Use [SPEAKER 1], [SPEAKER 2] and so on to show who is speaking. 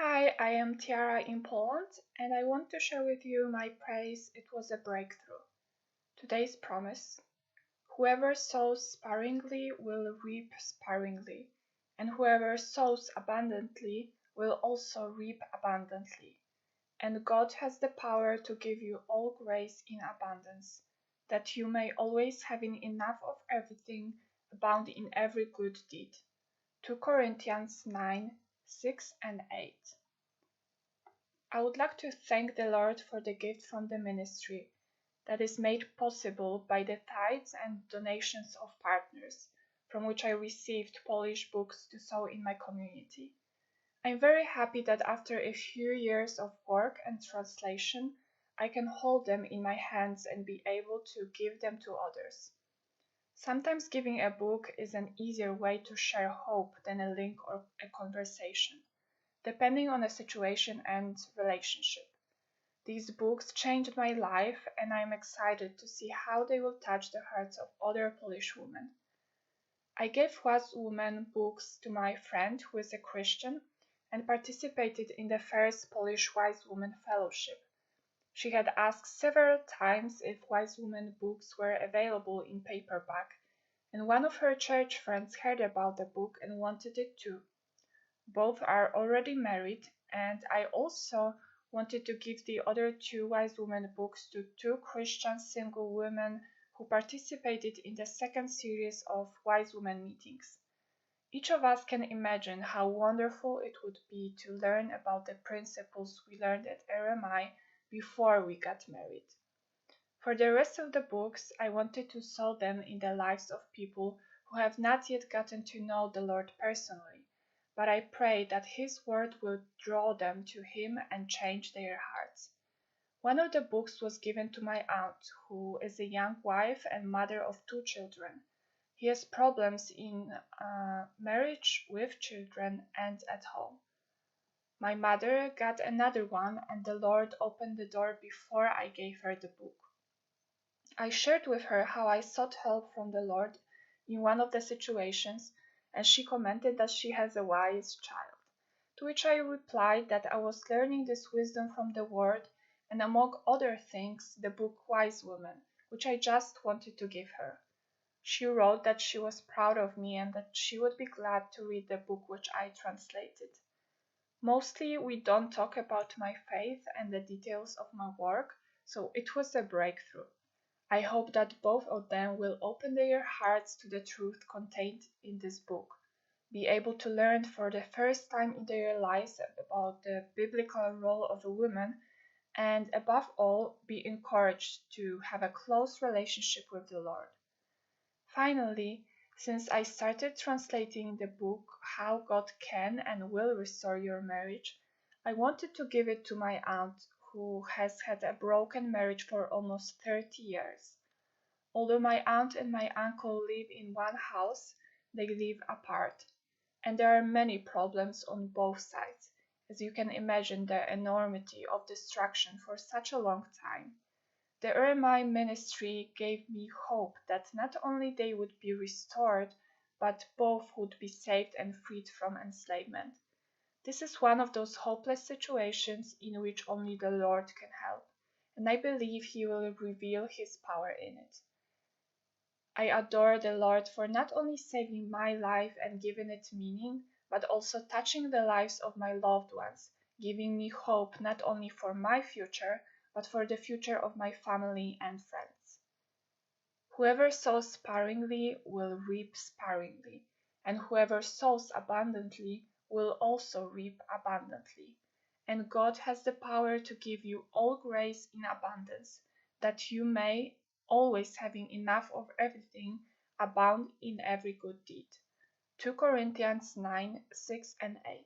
[SPEAKER 1] Hi, I am Tiara in Poland, and I want to share with you my praise. It was a breakthrough. Today's promise: whoever sows sparingly will reap sparingly, and whoever sows abundantly will also reap abundantly. And God has the power to give you all grace in abundance, that you may always having enough of everything, abound in every good deed. 2 Corinthians 9:6 and 8. I would like to thank the Lord for the gift from the ministry that is made possible by the tithes and donations of partners, from which I received Polish books to sow in my community. I am very happy that after a few years of work and translation, I can hold them in my hands and be able to give them to others. Sometimes giving a book is an easier way to share hope than a link or a conversation, depending on the situation and relationship. These books changed my life, and I am excited to see how they will touch the hearts of other Polish women. I gave Wise Woman books to my friend who is a Christian and participated in the first Polish Wise Woman Fellowship. She had asked several times if Wise Woman books were available in paperback, and one of her church friends heard about the book and wanted it too. Both are already married, and I also wanted to give the other two Wise Women books to two Christian single women who participated in the second series of Wise Women meetings. Each of us can imagine how wonderful it would be to learn about the principles we learned at RMI before we got married. For the rest of the books, I wanted to sow them in the lives of people who have not yet gotten to know the Lord personally, but I pray that His word will draw them to Him and change their hearts. One of the books was given to my aunt, who is a young wife and mother of two children. He has problems in marriage, with children, and at home. My mother got another one, and the Lord opened the door before I gave her the book. I shared with her how I sought help from the Lord in one of the situations, and she commented that she has a wise child. To which I replied that I was learning this wisdom from the Word, and among other things, the book Wise Woman, which I just wanted to give her. She wrote that she was proud of me and that she would be glad to read the book which I translated. Mostly, we don't talk about my faith and the details of my work, so it was a breakthrough. I hope that both of them will open their hearts to the truth contained in this book, be able to learn for the first time in their lives about the biblical role of a woman, and above all, be encouraged to have a close relationship with the Lord. Finally, since I started translating the book How God Can and Will Restore Your Marriage, I wanted to give it to my aunt, who has had a broken marriage for almost 30 years. Although my aunt and my uncle live in one house, they live apart, and there are many problems on both sides, as you can imagine the enormity of destruction for such a long time. The RMI ministry gave me hope that not only they would be restored, but both would be saved and freed from enslavement. This is one of those hopeless situations in which only the Lord can help, and I believe He will reveal His power in it. I adore the Lord for not only saving my life and giving it meaning, but also touching the lives of my loved ones, giving me hope not only for my future, but for the future of my family and friends. Whoever sows sparingly will reap sparingly, and whoever sows abundantly will also reap abundantly. And God has the power to give you all grace in abundance, that you may, always having enough of everything, abound in every good deed. 2 Corinthians 9:6 and 8.